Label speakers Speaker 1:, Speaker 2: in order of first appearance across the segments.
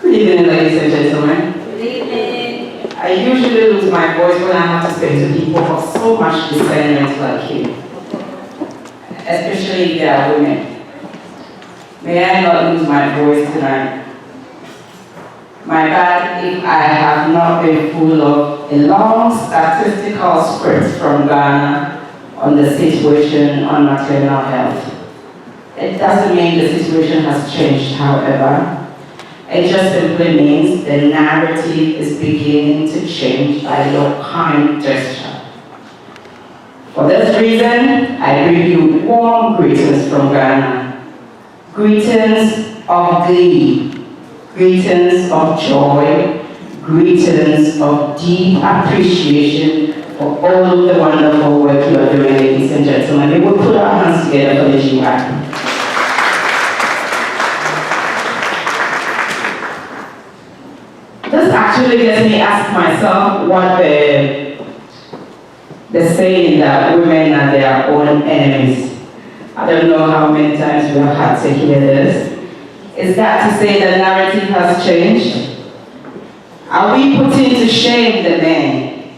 Speaker 1: Good evening, ladies and gentlemen.
Speaker 2: Good evening.
Speaker 1: I usually lose my voice when I have to speak to people of so much discernment like you, especially if they are women. May I not lose my voice tonight? My bad if I have not been full of a long statistical script from Ghana on the situation on maternal health. It doesn't mean the situation has changed, however. It just simply means the narrative is beginning to change by your kind gesture. For this reason, I bring you warm greetings from Ghana. Greetings of glee, greetings of joy, greetings of deep appreciation for all of the wonderful work you are doing, ladies and gentlemen. We will put our hands together for the GWAG. This actually gets me ask myself what the saying that women are their own enemies. I don't know how many times we have had to hear this. Is that to say the narrative has changed? Are we putting to shame the men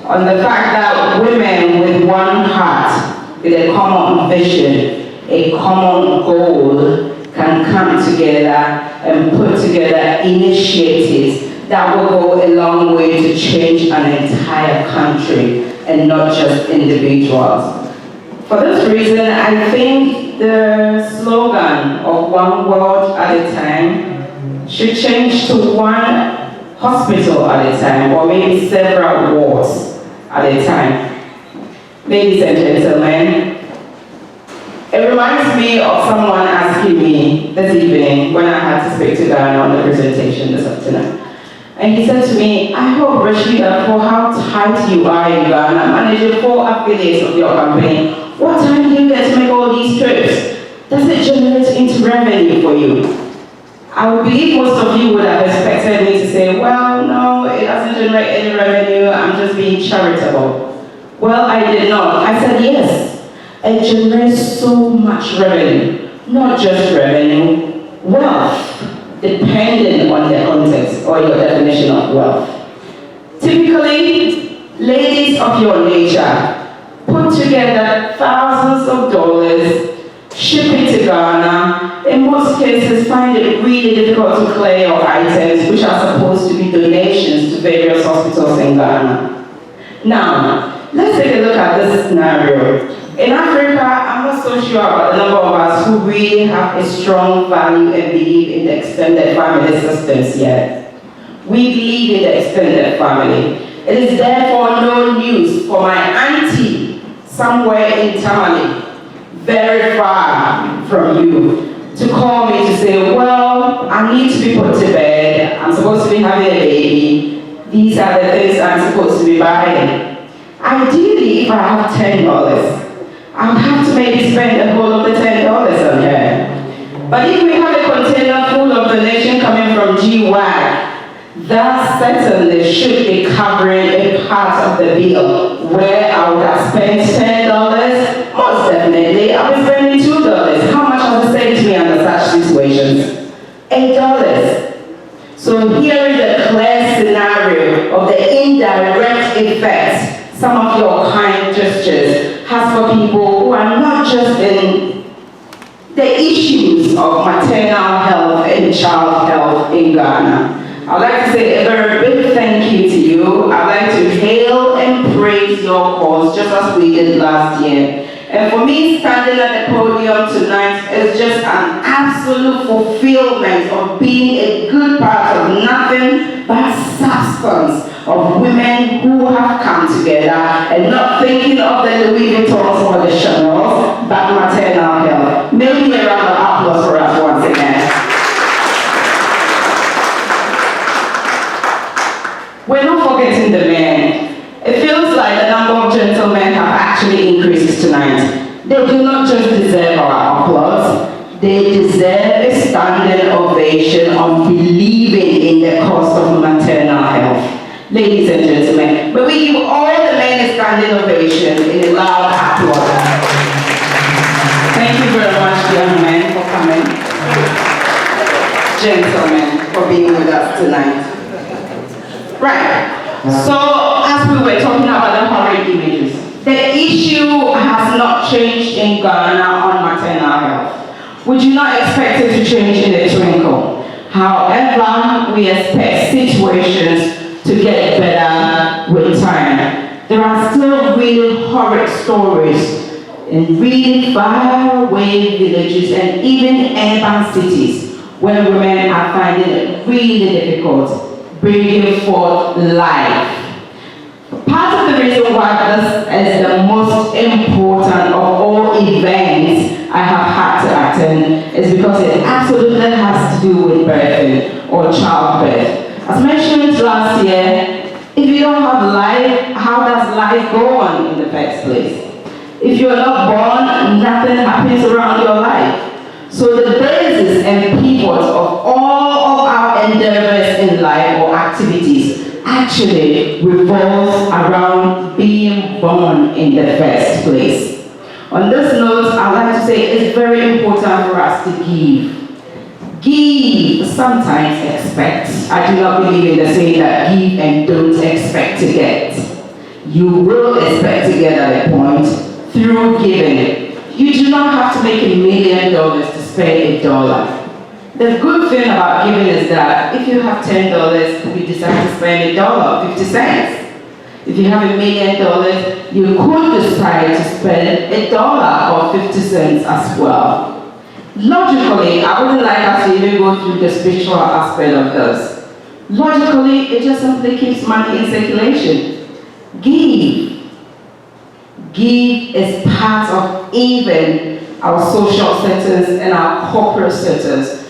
Speaker 1: on the fact that women with one heart, with a common vision, a common goal, can come together and put together initiatives that will go a long way to change an entire country and not just individuals? For this reason, I think the slogan of one world at a time should change to one hospital at a time, or maybe several wards at a time. Ladies and gentlemen, it reminds me of someone asking me this evening when I had to speak to Ghana on the presentation this afternoon. And he said to me, I hope, Rashida, for how tight you are in Ghana, managing 4 affiliates of your company, what time do you get to make all these trips? Does it generate into revenue for you? I would believe most of you would have expected me to say, well, no, it doesn't generate any revenue, I'm just being charitable. Well, I did not. I said, yes. It generates so much revenue, not just revenue, wealth, depending on the context or your definition of wealth. Typically, ladies of your nature put together thousands of dollars, ship it to Ghana, in most cases find it really difficult to clear your items, which are supposed to be donations to various hospitals in Ghana. Now, let's take a look at this scenario. In Africa, I'm not so sure about the number of us who really have a strong value and believe in the extended family systems yet. We believe in the extended family. It is therefore no news for my auntie somewhere in Tamale, very far from you, to call me to say, well, I need to be put to bed, I'm supposed to be having a baby, these are the things I'm supposed to be buying. Ideally, if I have $10, I would have to maybe spend the whole of the $10 on her. But if we have a container full of donation coming from GWAG, that certainly should be covering a part of the bill. Where I would have spent $10, most definitely I'll be spending $2. How much has it saved me under such situations? $8. So here is a clear scenario of the indirect effects some of your kind gestures has for people who are not just in the issues of maternal health and child health in Ghana. I'd like to say a very big thank you to you. I'd like to hail and praise your cause just as we did last year. And for me, standing at the podium tonight is just an absolute fulfillment of being a good part of nothing but substance of women who have come together and not thinking of the Louis Vuittons or the Chanels, but maternal health. Maybe a round of applause for us once again. We're not forgetting the men. It feels like the number of gentlemen have actually increased tonight. They do not just deserve our applause, they deserve a standing ovation on believing in the cause of maternal health. Ladies and gentlemen, may we give all the men a standing ovation in a loud applause. Thank you very much, young men, for coming. Gentlemen. women for being with us tonight. Right. So, as we were talking about the horrid images, the issue has not changed in Ghana on maternal health. We do not expect it to change in a twinkle. However, we expect situations to get better with time. There are still really horrid stories in really faraway villages and even urban cities where women are finding it really difficult bringing forth life. Part of the reason why this is the most important of all events I have had to attend is because it absolutely has to do with birthing or childbirth. As mentioned last year, if you don't have life, how does life go on in the first place? If you are not born, nothing happens around your life. So the basis and pivot of all of our endeavors in life or activities actually revolves around being born in the first place. On this note, I'd like to say it's very important for us to give. Give, sometimes expect. I do not believe in the saying that give and don't expect to get. You will expect to get at a point through giving. You do not have to make $1 million to spend $1. The good thing about giving is that if you have $10, you decide to spend $1.50. If you have $1 million, you could decide to spend $1.50 as well. Logically, I wouldn't like us to even go through the spiritual aspect of this. Logically, it just simply keeps money in circulation. Give. Give is part of even our social settings and our corporate settings.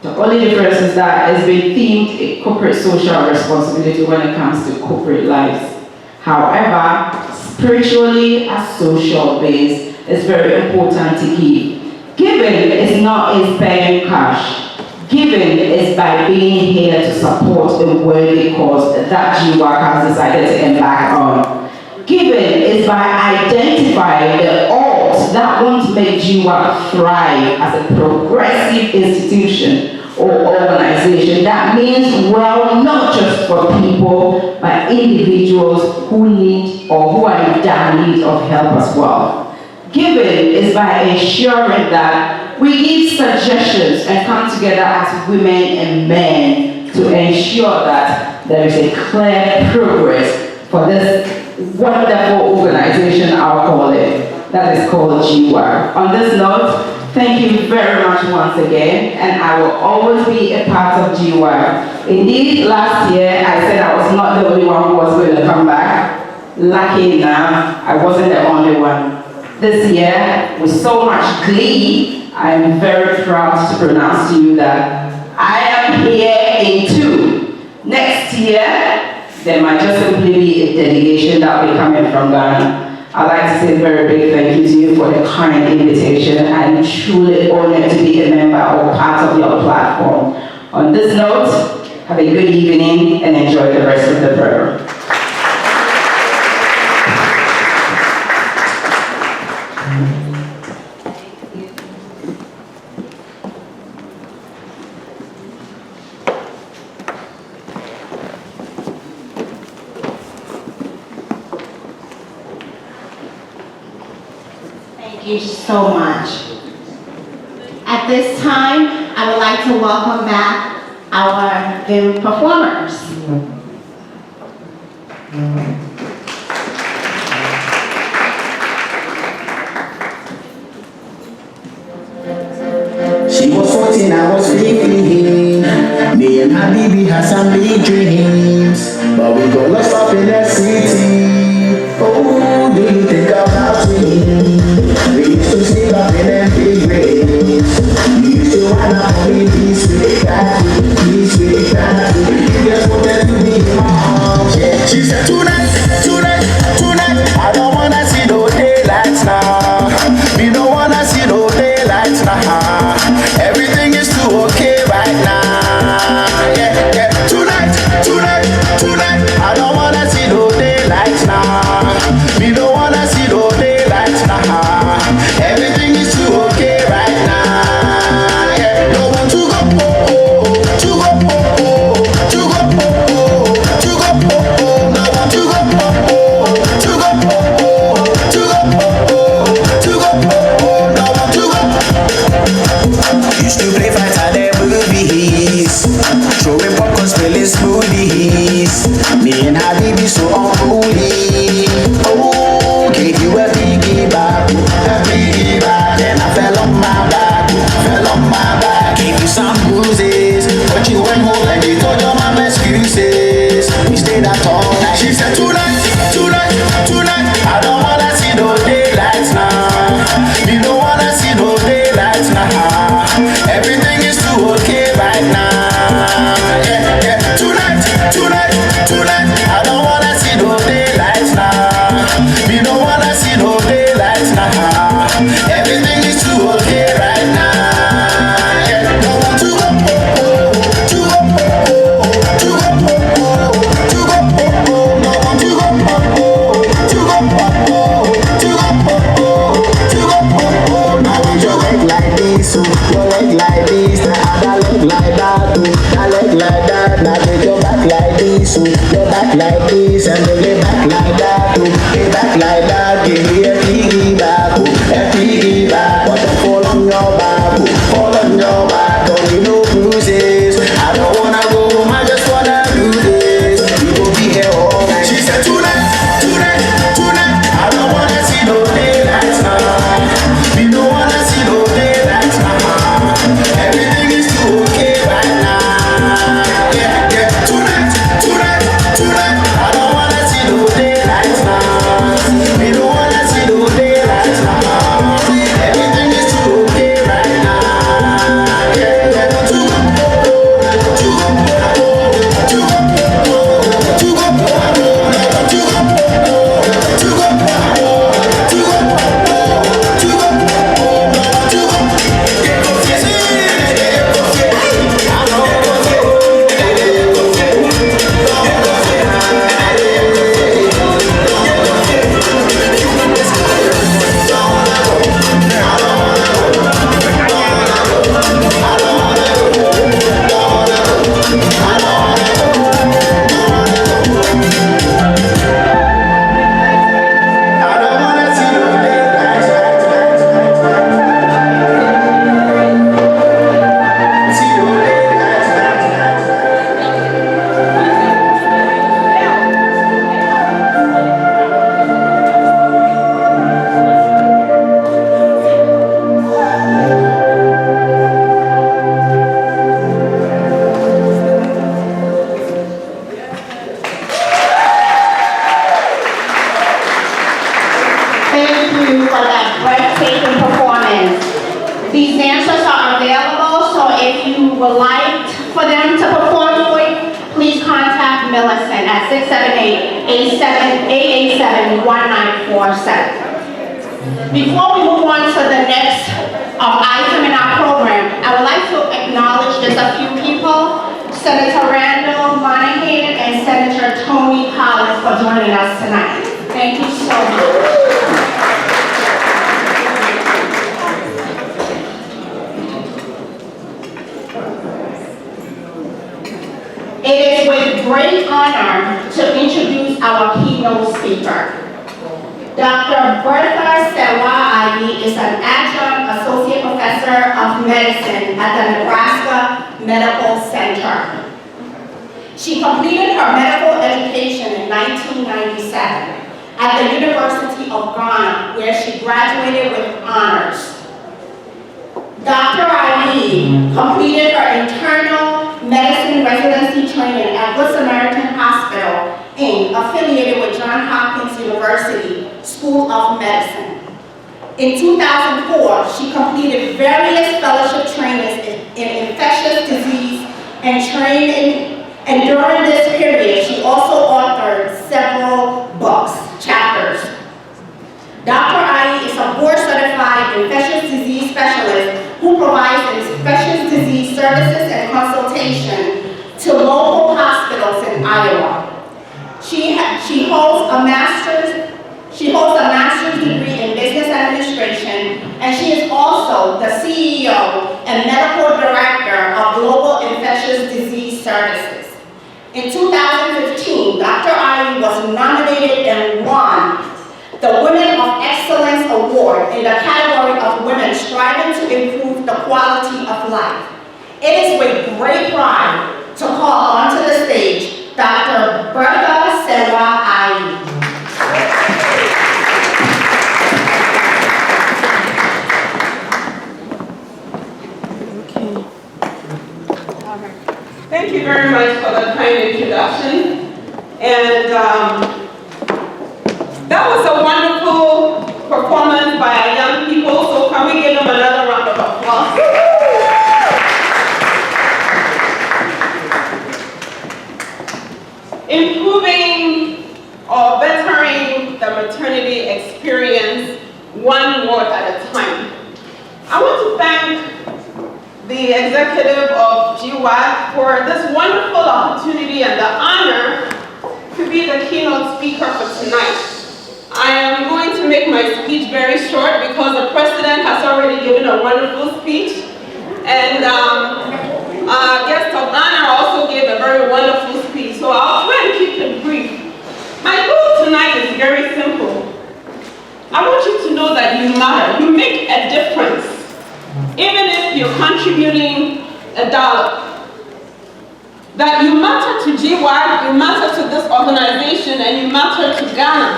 Speaker 1: The only difference is that it's been themed a corporate social responsibility when it comes to corporate lives. However, spiritually as social beings, it's very important to give. Giving is not in spending cash. Giving is by being here to support a worthy cause that GWAG has decided to embark on. Giving is by identifying the odds that won't make GWAG thrive as a progressive institution or organization that means well not just for people but individuals who need or who are in dire need of help as well. Giving is by ensuring that we give suggestions and come together as women and men to ensure that there is a clear progress for this wonderful organization, I'll call it, that is called GWAG. On this note, thank you very much once again, and I will always be a part of GWAG. Indeed, last year I said I was not the only one who was going to come back. Lucky enough, I wasn't the only one. This year, with so much glee, I am very proud to pronounce to you that I am here in 2. Next year, there might just simply be a delegation that will be coming from Ghana. I'd like to say a very big thank you to you for the kind invitation. I'm truly honored to be a member or part of your platform. On this note, have a good evening and enjoy the rest of the program.
Speaker 2: Thank you so much. At this time, I would like to welcome back our new performers.
Speaker 3: She was 14, I was 15. Me and Atibie had some big dreams, but we got lost up in the city. Oh, do you think about me? We used to sneak up in them big waves. We used to run up on me this way, that way. You just wanted to be mom. Yeah. She said, tonight, I don't wanna see no daylights now. We don't wanna see no daylights now. Everything is too okay right now. Yeah. Tonight, I don't wanna see no daylights. is smoothies. Me and Atibie so unruly. Oh, gave you a piggy back, and I fell on my back, Gave you some bruises, but you went home and you told your mom excuses. We stayed at all night. She said tonight, I don't wanna see no daylights now. You don't wanna see no daylights now. Everything is too okay right now. Yeah. Tonight, I don't wanna see no daylights now. You don't wanna see no daylights now. Everything is too okay right now. So your leg like this, now other leg like that, that leg like that, now take your back like this, so your back like this, and then your back like that, your back like that, give me a piggy back, but don't fall on your back, don't need no bruises, I don't wanna go home, I just wanna do this, we will be here all night. She said tonight, I don't wanna see no daylights now, we don't wanna see no daylights now. Everything is too okay right now. Yeah. Tonight, I don't wanna see no daylights now. We don't wanna see no daylights now. Everything is too okay right now. Yeah.
Speaker 2: These dancers are available, so if you would like for them to perform for you, please contact Millicent at 678-887-1947. Before we move on to the next item in our program, I would like to acknowledge just a few people. Senator Randall Monahan and Senator Tony Collins for joining us tonight. Thank you so much. It is with great honor to introduce our keynote speaker. Dr. Bertha Serwa is an adjunct associate professor of medicine at the Nebraska Medical Center. She completed her medical education in 1997 at the University of Ghana, where she graduated with honors. Dr. completed her internal medicine residency training at Good Samaritan Hospital, Inc., affiliated with Johns Hopkins University School of Medicine. In 2004, she completed various fellowship trainings in infectious disease and training, and during this period, she also authored several books, chapters. Dr. is a board-certified infectious disease specialist who provides infectious disease services and consultation to local hospitals in Iowa. She holds a master's degree in business administration, and she is also the CEO and medical director of Global Infectious Disease Services. In 2015, Dr. was nominated and won the Women of Excellence Award in the category of women striving to improve the quality of life. It is with great pride to call onto the stage
Speaker 4: Thank you very much for the kind introduction. And that was a wonderful performance by our young people, so can we give them another round of applause? Improving or bettering the maternity experience one ward at a time. I want to thank the executive of GWAG for this wonderful opportunity and the honor to be the keynote speaker for tonight. I am going to make my speech very short because the president has already given a wonderful speech, and our guest of honor also gave a very wonderful speech, so I'll try and keep it brief. My goal tonight is very simple. I want you to know that you matter, you make a difference. Even if you're contributing $1, that you matter to GWAG, you matter to this organization, and you matter to Ghana.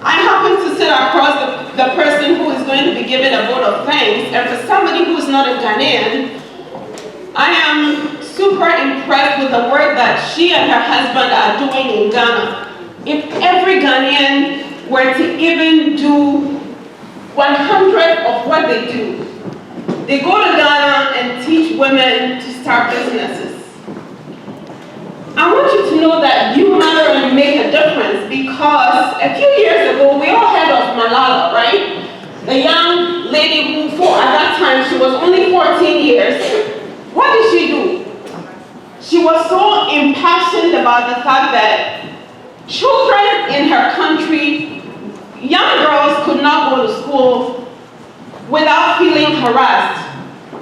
Speaker 4: I happen to sit across the person who is going to be given a vote of thanks, and for somebody who is not a Ghanaian, I am super impressed with the work that she and her husband are doing in Ghana. If every Ghanaian were to even do 100 of what they do. They go to Ghana and teach women to start businesses. I want you to know that you matter and you make a difference, because a few years ago, we all heard of Malala, right? The young lady who, at that time, she was only 14 years. What did she do? She was so impassioned about the fact that children in her country, young girls could not go to school without feeling harassed.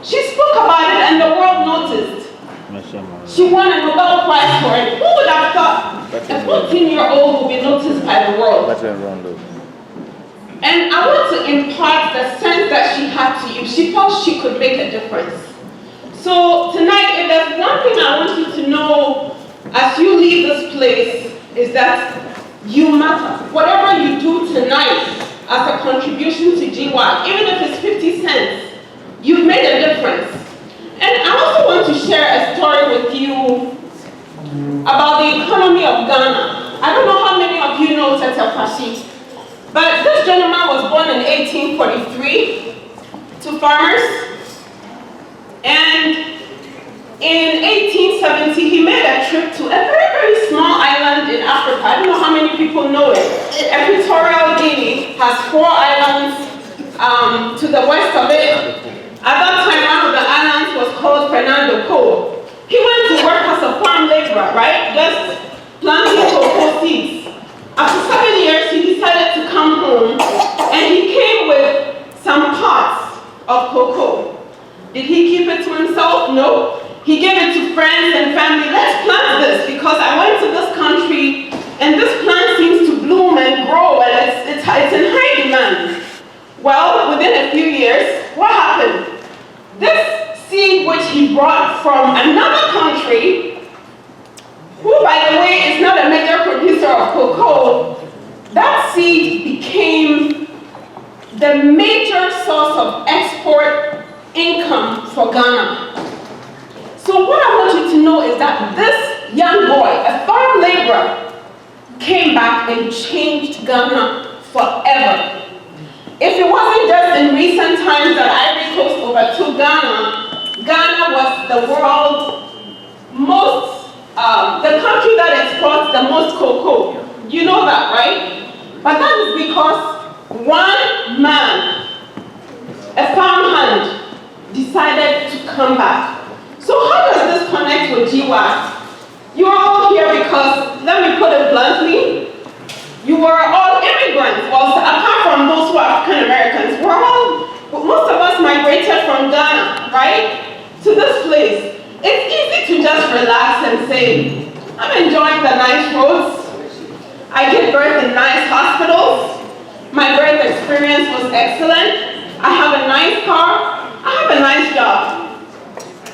Speaker 4: She spoke about it and the world noticed. She won a Nobel Prize for it. Who would have thought a 14-year-old would be noticed by the world? And I want to impart the sense that she had to you. She felt she could make a difference. So tonight, if there's one thing I want you to know as you leave this place, is that you matter. Whatever you do tonight as a contribution to GWAG, even if it's 50 cents, you've made a difference. And I also want to share a story with you about the economy of Ghana. I don't know how many of you know Tete Kwashi, but this gentleman was born in 1843 to farmers. And in 1870, he made a trip to a very, very small island in Africa. I don't know how many people know it. Equatorial Guinea has 4 islands to the west of it. At that time, one of the islands was called Fernando Po. He went to work as a farm laborer, right? Just planting cocoa seeds. After 7 years, he decided to come home, and he came with some pots of cocoa. Did he keep it to himself? No. He gave it to friends and family. Let's plant this, because I went to this country and this plant seems to bloom and grow, and it's in high demand. Well, within a few years, what happened? This seed which he brought from another country, who by the way is not a major producer of cocoa, that seed became the major source of export income for Ghana. So what I want you to know is that this young boy, a farm laborer, came back and changed Ghana forever. If it wasn't just in recent times that Ivory Coast overtook Ghana, Ghana was the world's most, the country that exports the most cocoa. You know that, right? But that is because one man, a farmhand, decided to come back. So how does this connect with GWAG? You are all here because, let me put it bluntly, you were all immigrants. Well, apart from those who are African Americans, most of us migrated from Ghana, right, to this place. It's easy to just relax and say, I'm enjoying the nice roads. I give birth in nice hospitals. My birth experience was excellent. I have a nice car. I have a nice job.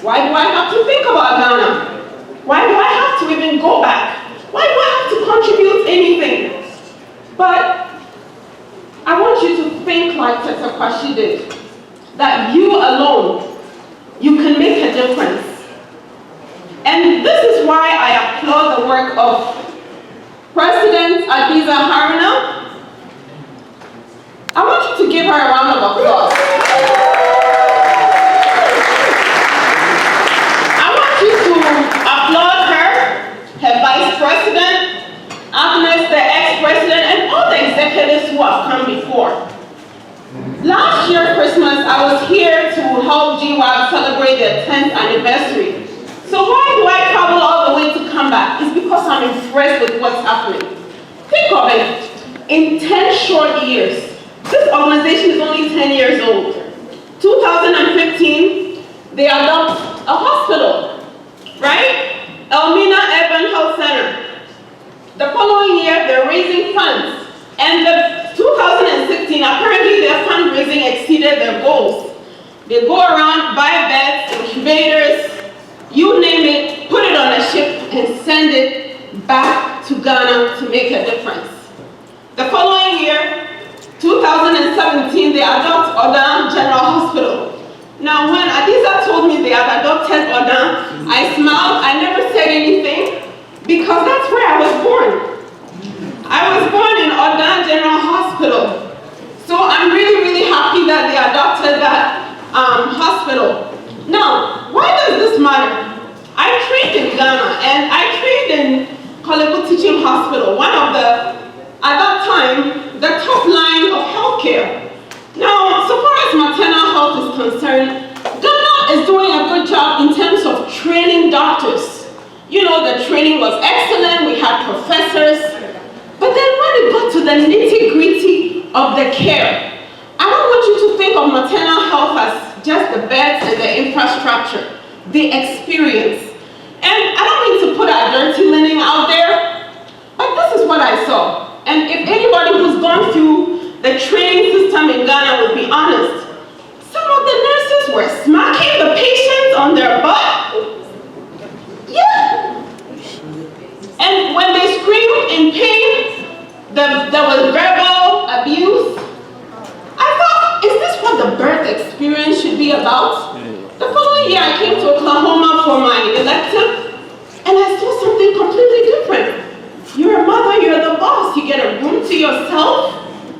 Speaker 4: Why do I have to think about Ghana? Why do I have to even go back? Why do I have to contribute anything? But I want you to think like Tete Kwashi did, that you alone, you can make a difference. why I applaud the work of President Atibie Haruna. I want you to give her a round of applause. I want you to applaud her Vice President, Agnes, the ex-president, and all the executives who have come before. Last year, Christmas, I was here to help GWAG celebrate their 10th anniversary. So why do I travel all the way to come back? It's because I'm impressed with what's happening. Think of it. In 10 short years, this organization is only 10 years old. 2015, they adopt a hospital, right? Elmina Urban Health Center. The following year, they're raising funds. And the 2016, apparently their fundraising exceeded their goals. They go around, buy beds, incubators, you name it, put it on a ship and send it back to Ghana to make a difference. The following year, 2017, they adopt Odan General Hospital. Now, when Adiza told me they had adopted Odan, I smiled. I never said anything because that's where I was born. I was born in Odan General Hospital. So I'm really, really happy that they adopted that hospital. Now, why does this matter? I trained in Ghana and I trained in Kolebu Teaching Hospital, one of the, at that time, the top line of healthcare. Now, so far as maternal health is concerned, Ghana is doing a good job in terms of training doctors. You know, the training was excellent, we had professors, but then when it got to the nitty-gritty of the care, I don't want you to think of maternal health as just the beds and the infrastructure, the experience. And I don't mean to put our dirty linen out there, but this is what I saw. And if anybody who's gone through the training system in Ghana would be honest, some of the nurses were smacking the patients on their butt. Yeah. And when they screamed in pain, there was verbal abuse. I thought, is this what the birth experience should be about? The following year, I came to Oklahoma for my elective, and I saw something completely different. You're a mother, you're the boss. You get a room to yourself.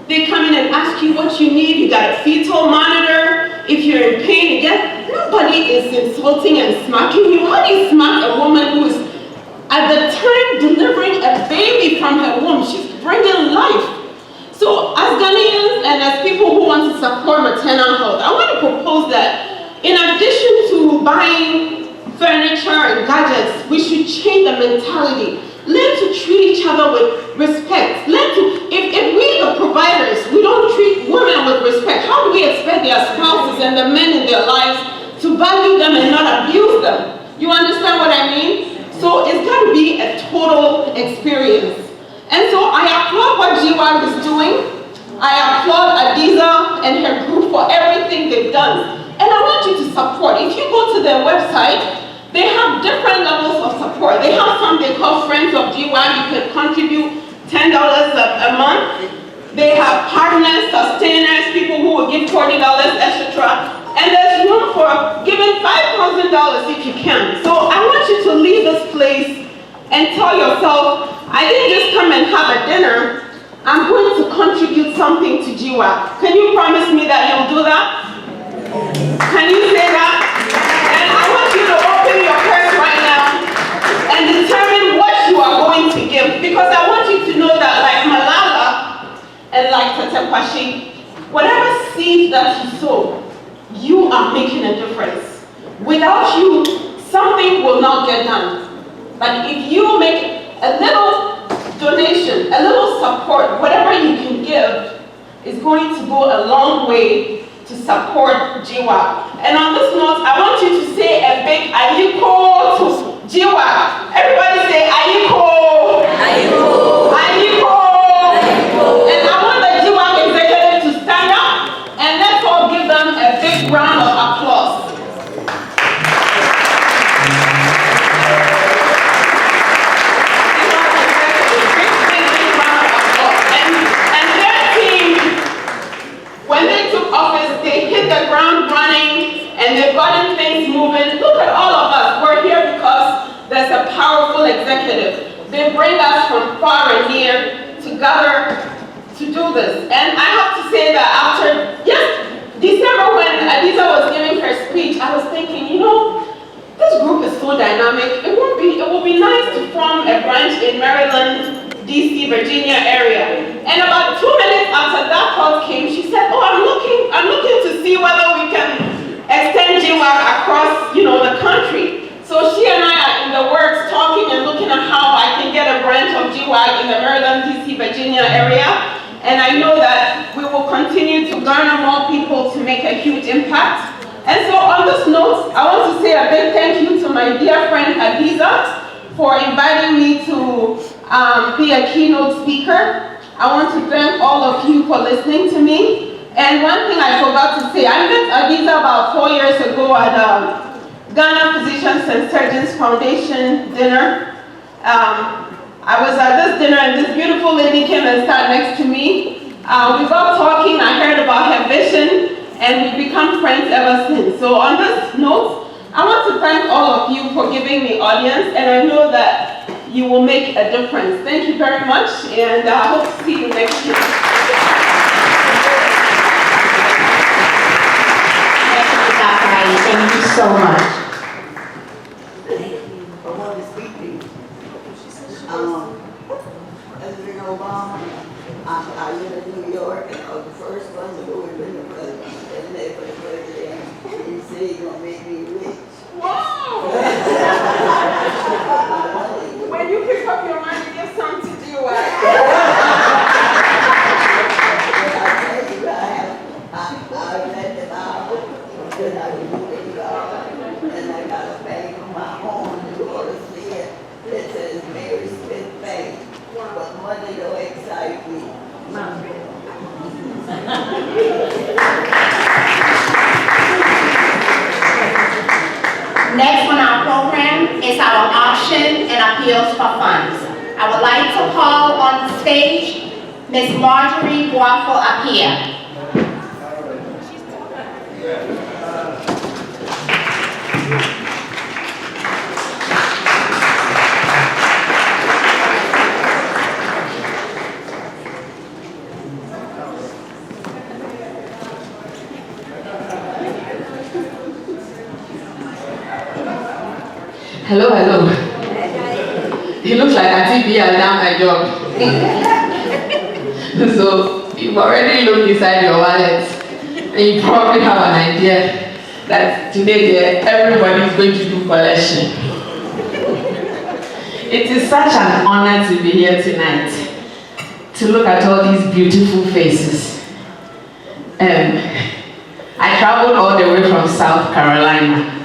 Speaker 4: They come in and ask you what you need. You got a fetal monitor. If you're in pain, you get, nobody is insulting and smacking you. How do you smack a woman who is at the time delivering a baby from her womb? She's bringing life. So as Ghanaians and as people who want to support maternal health, I want to propose that in addition to buying furniture and gadgets, we should change the mentality. Learn to treat each other with respect. Learn to, if we the providers, we don't treat women with respect, how do we expect their spouses and the men in their lives to value them and not abuse them? You understand what I mean? So it's got to be a total experience. And so I applaud what GWAG is doing. I applaud Adiza and her group for everything they've done. And I want you to support. If you go to their website, they have different levels of support. They have some they call Friends of GWAG. You can contribute $10 a month. They have partners, sustainers, people who will give $40, etc. And there's room for giving $5,000 if you can. So I want you to leave this place and tell yourself, I didn't just come and have a dinner. I'm going to contribute something to GWAG. Can you promise me that you'll do that? Can you say that? And I want you to open your purse right now and determine what you are going to give. Because I want you to know that like Malala and like Tatekwashi, whatever seed that you sow, you are making a difference. Without you, something will not get done. But if you make a little donation, a little support, whatever you can give, is going to go a long way to support GWAG. And on this note, I want you to say a big Ayiko to GWAG. Everybody say Ayiko. Ayiko. Ayiko. And I want the GWAG executive to stand up and let's all give them a big round of applause. When they took office, they hit the ground running and they've gotten things moving. Look at all of us. We're here because a powerful executive. They bring us from far and near to gather to do this. And I have to say that after, December when Adiza was giving her speech, I was thinking, you know, this group is so dynamic. It would be nice to form a branch in Maryland, DC, Virginia area. And about 2 minutes after that call came, she said, oh, I'm looking to see whether we can extend GWAG across, the country. So she and I are in the works talking and looking at how I can get a branch of GWAG in the Maryland, DC, Virginia area. And I know that we will continue to garner more people to make a huge impact. And so on this note, I want to say a big thank you to my dear friend Adiza for inviting me to be a keynote speaker. I want to thank all of you for listening to me. And one thing I forgot to say, I met Adiza about 4 years ago at Ghana Physicians and Surgeons Foundation dinner. I was at this dinner and this beautiful lady came and sat next to me. We got talking, I heard about her vision, and we've become friends ever since. So on this note, I want to thank all of you for giving me audience, and I know that you will make a difference. Thank you very much, and I hope to see you next year.
Speaker 2: Thank you so much.
Speaker 5: President Obama, I live in New York, and I was the first one to go in the president. And then for the president, he said he's gonna make me rich.
Speaker 4: Wow! When you pick up your money, give some to GWAG.
Speaker 5: I let them out, because I was moving God, and I got a bank on my home in New Orleans that says Mary Smith Bank. But money don't excite me.
Speaker 2: Next on our program is our auction and appeals for funds. I would like to call on the stage Ms. Marjorie Guafo-Apia.
Speaker 6: Hello. It looks like Atibie has done my job. So you've already looked inside your wallet, and you probably have an idea that today everybody is going to do collection. It is such an honor to be here tonight, to look at all these beautiful faces. I traveled all the way from South Carolina